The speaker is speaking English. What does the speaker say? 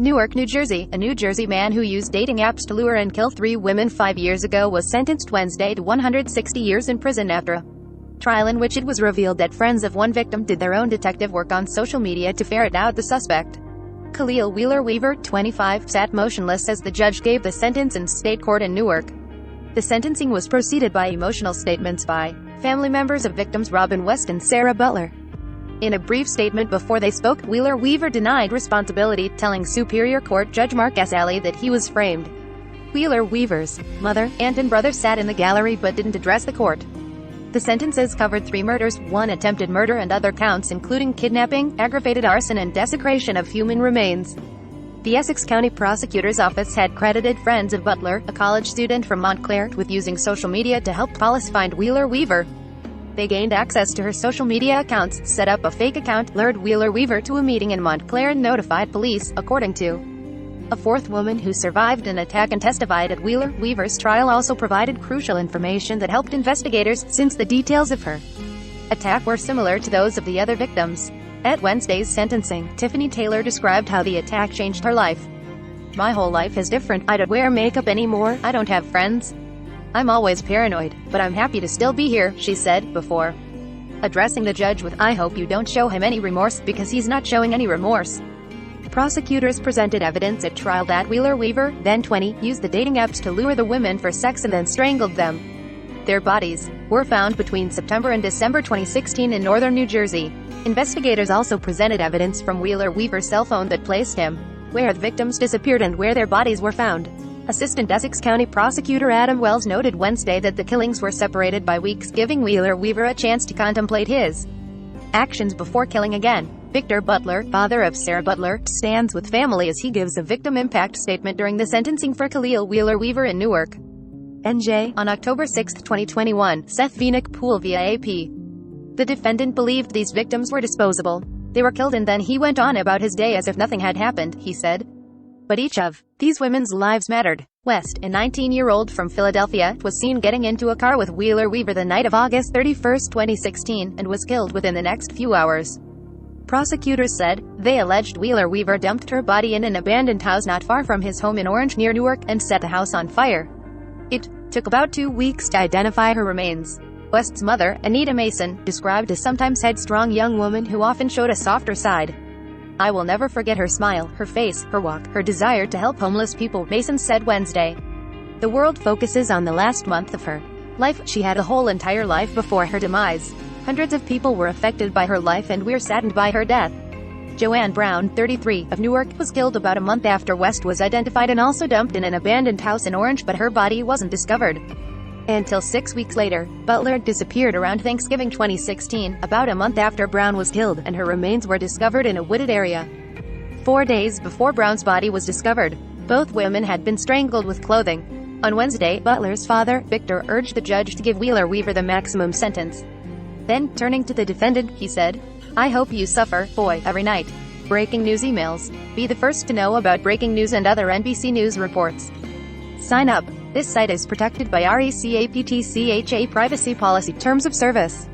Newark, New Jersey. A New Jersey man who used dating apps to lure and kill 3 women 5 years ago was sentenced Wednesday to 160 years in prison after a trial in which it was revealed that friends of one victim did their own detective work on social media to ferret out the suspect. Khalil Wheeler Weaver, 25, sat motionless as the judge gave the sentence in state court in Newark. The sentencing was preceded by emotional statements by family members of victims Robin West and Sarah Butler. In a brief statement before they spoke, Wheeler Weaver denied responsibility, telling Superior Court Judge Mark S. Alley that he was framed. Wheeler Weaver's mother, aunt and brother sat in the gallery but didn't address the court. The sentences covered 3 murders, 1 attempted murder and other counts including kidnapping, aggravated arson and desecration of human remains. The Essex County Prosecutor's Office had credited friends of Butler, a college student from Montclair, with using social media to help police find Wheeler Weaver. They gained access to her social media accounts, set up a fake account, lured Wheeler Weaver to a meeting in Montclair and notified police, according to a 4th woman who survived an attack and testified at Wheeler Weaver's trial. Also provided crucial information that helped investigators, since the details of her attack were similar to those of the other victims. At Wednesday's sentencing, Tiffany Taylor described how the attack changed her life. "My whole life is different. I don't wear makeup anymore, I don't have friends. I'm always paranoid, but I'm happy to still be here," she said, before addressing the judge with, "I hope you don't show him any remorse, because he's not showing any remorse." Prosecutors presented evidence at trial that Wheeler Weaver, then 20, used the dating apps to lure the women for sex and then strangled them. Their bodies were found between September and December 2016 in northern New Jersey. Investigators also presented evidence from Wheeler Weaver's cell phone that placed him where the victims disappeared and where their bodies were found. Assistant Essex County Prosecutor Adam Wells noted Wednesday that the killings were separated by weeks, giving Wheeler Weaver a chance to contemplate his actions before killing again. Victor Butler, father of Sarah Butler, stands with family as he gives a victim impact statement during the sentencing for Khalil Wheeler Weaver in Newark, NJ. On October 6, 2021, Seth Vinik Poole via AP. The defendant believed these victims were disposable. They were killed and then he went on about his day as if nothing had happened, he said. But each of these women's lives mattered. West, a 19-year-old from Philadelphia, was seen getting into a car with Wheeler Weaver the night of August 31, 2016, and was killed within the next few hours. Prosecutors said they alleged Wheeler Weaver dumped her body in an abandoned house not far from his home in Orange near Newark, and set the house on fire. It took about 2 weeks to identify her remains. West's mother, Anita Mason, described a sometimes headstrong young woman who often showed a softer side. "I will never forget her smile, her face, her walk, her desire to help homeless people," Mason said Wednesday. "The world focuses on the last month of her life. She had a whole entire life before her demise. Hundreds of people were affected by her life and we're saddened by her death." Joanne Brown, 33, of Newark, was killed about a month after West was identified and also dumped in an abandoned house in Orange, but her body wasn't discovered until 6 weeks later. Butler disappeared around Thanksgiving 2016, about a month after Brown was killed, and her remains were discovered in a wooded area 4 days before Brown's body was discovered. Both women had been strangled with clothing. On Wednesday, Butler's father, Victor, urged the judge to give Wheeler Weaver the maximum sentence. Then, turning to the defendant, he said, "I hope you suffer, boy, every night." Breaking news emails. Be the first to know about breaking news and other NBC News reports. Sign up. This site is protected by RECAPTCHA privacy policy. Terms of service.